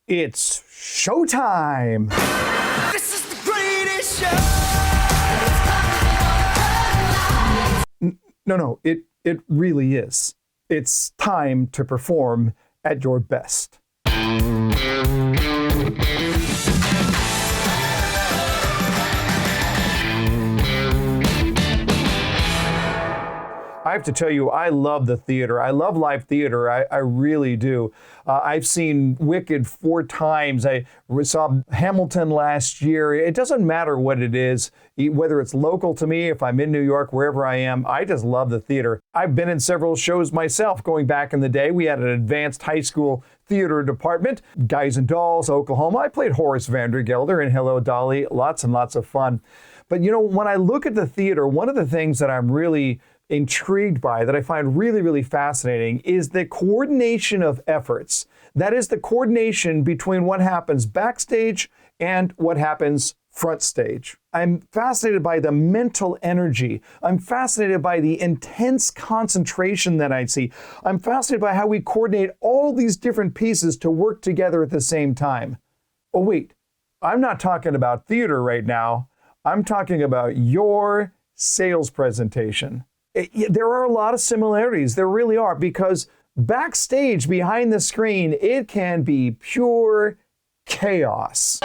It's showtime! This is the greatest show. No, it really is. It's time to perform at your best. I have to tell you, I love the theater. I love live theater. I really do. I've seen Wicked 4 times. I saw Hamilton last year. It doesn't matter what it is, whether it's local to me, if I'm in New York, wherever I am. I just love the theater. I've been in several shows myself going back in the day. We had an advanced high school theater department, Guys and Dolls, Oklahoma. I played Horace Vandergelder in Hello, Dolly. Lots and lots of fun. But you know, when I look at the theater, one of the things that I'm really intrigued by, that I find really, really fascinating, is the coordination of efforts. That is the coordination between what happens backstage and what happens front stage. I'm fascinated by the mental energy. I'm fascinated by the intense concentration that I see. I'm fascinated by how we coordinate all these different pieces to work together at the same time. Oh wait, I'm not talking about theater right now. I'm talking about your sales presentation. There are a lot of similarities. There really are, because backstage behind the screen, it can be pure chaos.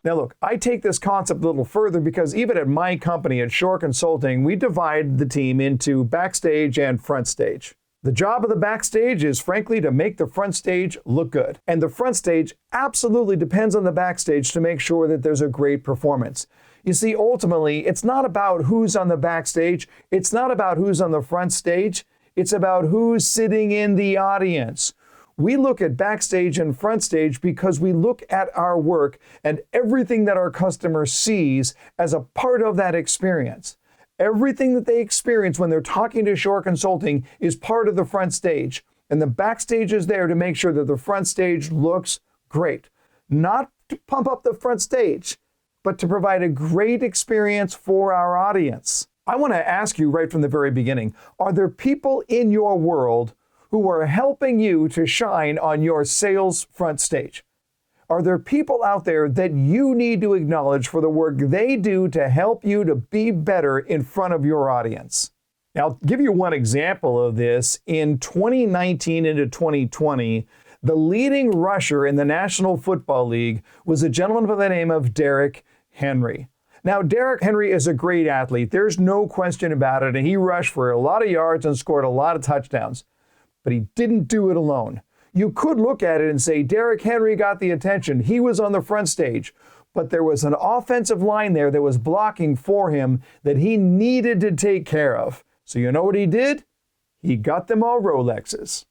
Now look, I take this concept a little further because even at my company, at Shore Consulting, we divide the team into backstage and front stage. The job of the backstage is, frankly, to make the front stage look good. And the front stage absolutely depends on the backstage to make sure that there's a great performance. You see, ultimately, it's not about who's on the backstage. It's not about who's on the front stage. It's about who's sitting in the audience. We look at backstage and front stage because we look at our work and everything that our customer sees as a part of that experience. Everything that they experience when they're talking to Shore Consulting is part of the front stage. And the backstage is there to make sure that the front stage looks great. Not to pump up the front stage, but to provide a great experience for our audience. I want to ask you right from the very beginning, are there people in your world who are helping you to shine on your sales front stage? Are there people out there that you need to acknowledge for the work they do to help you to be better in front of your audience? Now, I'll give you one example of this. In 2019 into 2020, the leading rusher in the National Football League was a gentleman by the name of Derrick Henry. Now, Derrick Henry is a great athlete. There's no question about it. And he rushed for a lot of yards and scored a lot of touchdowns. But he didn't do it alone. You could look at it and say Derrick Henry got the attention. He was on the front stage. But there was an offensive line there that was blocking for him that he needed to take care of. So you know what he did? He got them all Rolexes.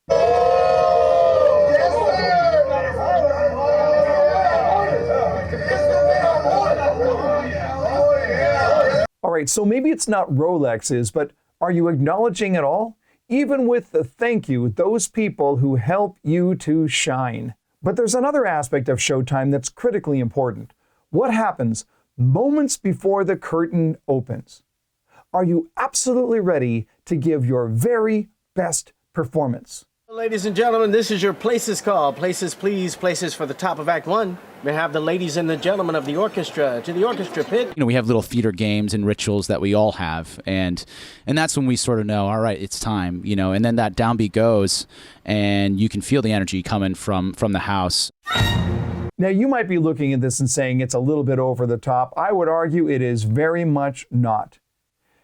All right, so maybe it's not Rolexes, but are you acknowledging at all? Even with the thank you, those people who help you to shine. But there's another aspect of showtime that's critically important. What happens moments before the curtain opens? Are you absolutely ready to give your very best performance? Ladies and gentlemen, this is your places call. Places, please. Places for the top of Act 1. We have the ladies and the gentlemen of the orchestra to the orchestra pit. You know, we have little theater games and rituals that we all have, and that's when we sort of know, all right, it's time, you know, and then that downbeat goes, and you can feel the energy coming from the house. Now, you might be looking at this and saying it's a little bit over the top. I would argue it is very much not.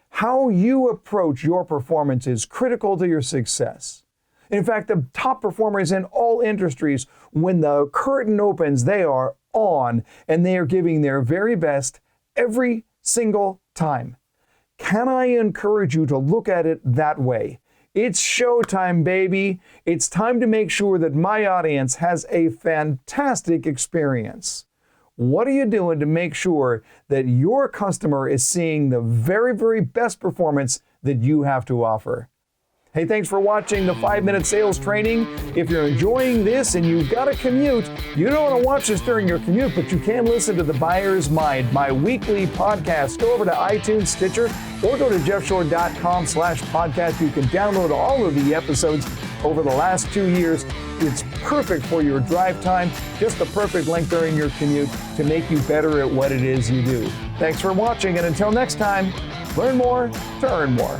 How you approach your performance is critical to your success. In fact, the top performers in all industries, when the curtain opens, they are on and they are giving their very best every single time. Can I encourage you to look at it that way? It's showtime, baby. It's time to make sure that my audience has a fantastic experience. What are you doing to make sure that your customer is seeing the very, very best performance that you have to offer? Hey, thanks for watching the 5-Minute Sales Training. If you're enjoying this and you've got a commute, you don't want to watch this during your commute, but you can listen to The Buyer's Mind, my weekly podcast. Go over to iTunes, Stitcher, or go to jeffshore.com/podcast. You can download all of the episodes over the last 2 years. It's perfect for your drive time, just the perfect length during your commute to make you better at what it is you do. Thanks for watching, and until next time, learn more to earn more.